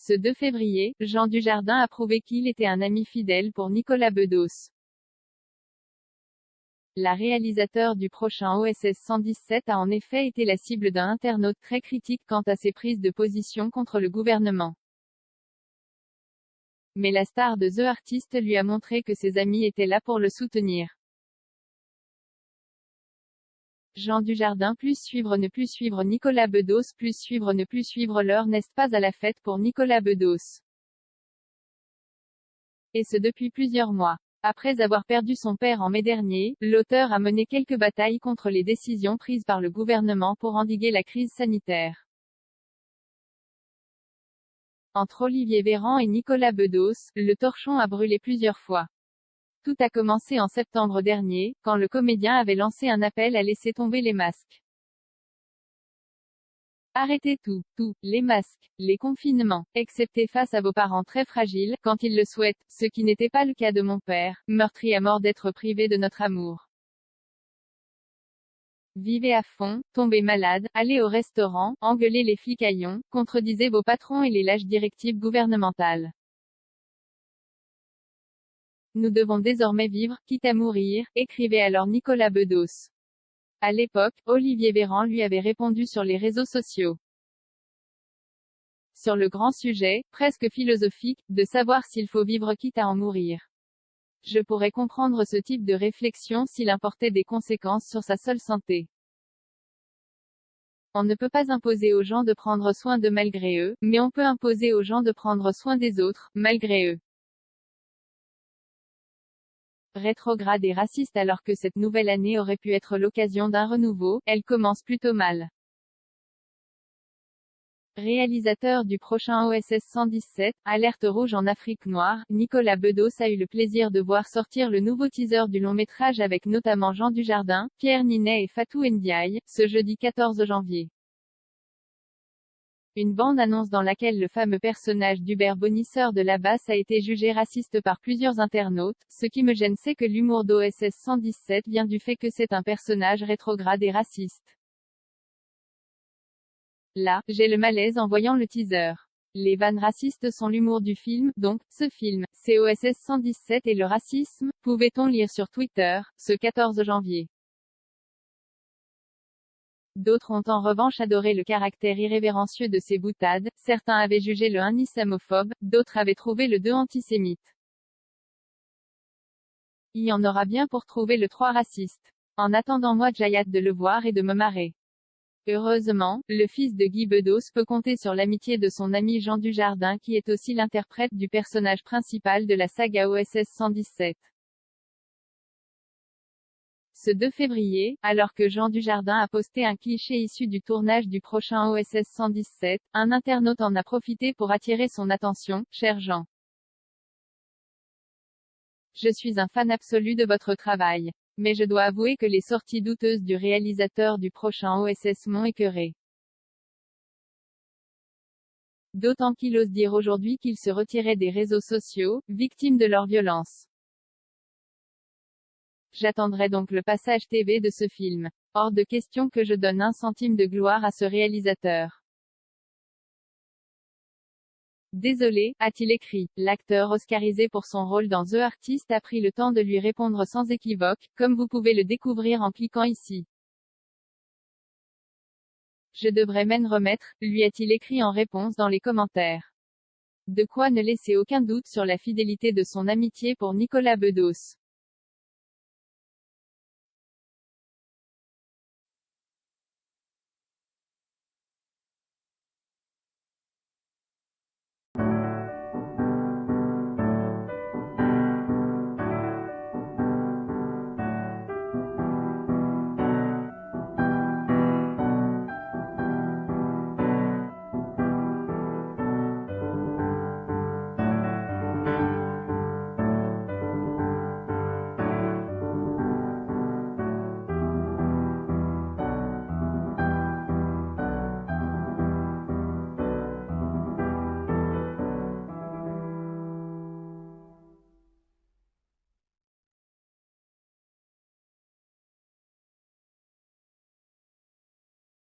Ce 2 février, Jean Dujardin a prouvé qu'il était un ami fidèle pour Nicolas Bedos. La réalisateur du prochain OSS 117 a en effet été la cible d'un internaute très critique quant à ses prises de position contre le gouvernement. Mais la star de The Artist lui a montré que ses amis étaient là pour le soutenir. Jean Dujardin plus suivre ne plus suivre Nicolas Bedos plus suivre ne plus suivre l'heure n'est pas à la fête pour Nicolas Bedos. Et ce depuis plusieurs mois. Après avoir perdu son père en mai dernier, l'auteur a mené quelques batailles contre les décisions prises par le gouvernement pour endiguer la crise sanitaire. Entre Olivier Véran et Nicolas Bedos, le torchon a brûlé plusieurs fois. Tout a commencé en septembre dernier, quand le comédien avait lancé un appel à laisser tomber les masques. Arrêtez tout, les masques, les confinements, excepté face à vos parents très fragiles, quand ils le souhaitent, ce qui n'était pas le cas de mon père, meurtri à mort d'être privé de notre amour. Vivez à fond, tombez malade, allez au restaurant, engueulez les flics à Lyon, contredisez vos patrons et les lâches directives gouvernementales. Nous devons désormais vivre, quitte à mourir, écrivait alors Nicolas Bedos. À l'époque, Olivier Véran lui avait répondu sur les réseaux sociaux. Sur le grand sujet, presque philosophique, de savoir s'il faut vivre quitte à en mourir. Je pourrais comprendre ce type de réflexion s'il importait des conséquences sur sa seule santé. On ne peut pas imposer aux gens de prendre soin d'eux malgré eux, mais on peut imposer aux gens de prendre soin des autres, malgré eux. Rétrograde et raciste. Alors que cette nouvelle année aurait pu être l'occasion d'un renouveau, elle commence plutôt mal. Réalisateur du prochain OSS 117, Alerte rouge en Afrique noire, Nicolas Bedos a eu le plaisir de voir sortir le nouveau teaser du long-métrage avec notamment Jean Dujardin, Pierre Ninet et Fatou Ndiaye, ce jeudi 14 janvier. Une bande-annonce dans laquelle le fameux personnage d'Hubert Bonisseur de la Basse a été jugé raciste par plusieurs internautes. Ce qui me gêne, c'est que l'humour d'OSS 117 vient du fait que c'est un personnage rétrograde et raciste. Là, j'ai le malaise en voyant le teaser. Les vannes racistes sont l'humour du film, donc, ce film, c'est OSS 117 et le racisme, pouvait-on lire sur Twitter, ce 14 janvier. D'autres ont en revanche adoré le caractère irrévérencieux de ces boutades, certains avaient jugé le 1 islamophobe, d'autres avaient trouvé le 2 antisémite. Il y en aura bien pour trouver le 3 raciste. En attendant, moi j'ai hâte de le voir et de me marrer. Heureusement, le fils de Guy Bedos peut compter sur l'amitié de son ami Jean Dujardin qui est aussi l'interprète du personnage principal de la saga OSS 117. Ce 2 février, alors que Jean Dujardin a posté un cliché issu du tournage du prochain OSS 117, un internaute en a profité pour attirer son attention. Cher Jean, je suis un fan absolu de votre travail. Mais je dois avouer que les sorties douteuses du réalisateur du prochain OSS m'ont écœuré. D'autant qu'il ose dire aujourd'hui qu'il se retirait des réseaux sociaux, victime de leur violence. J'attendrai donc le passage TV de ce film. Hors de question que je donne un centime de gloire à ce réalisateur. Désolé, a-t-il écrit. L'acteur oscarisé pour son rôle dans The Artist a pris le temps de lui répondre sans équivoque, comme vous pouvez le découvrir en cliquant ici. Je devrais m'en remettre, lui a-t-il écrit en réponse dans les commentaires. De quoi ne laisser aucun doute sur la fidélité de son amitié pour Nicolas Bedos.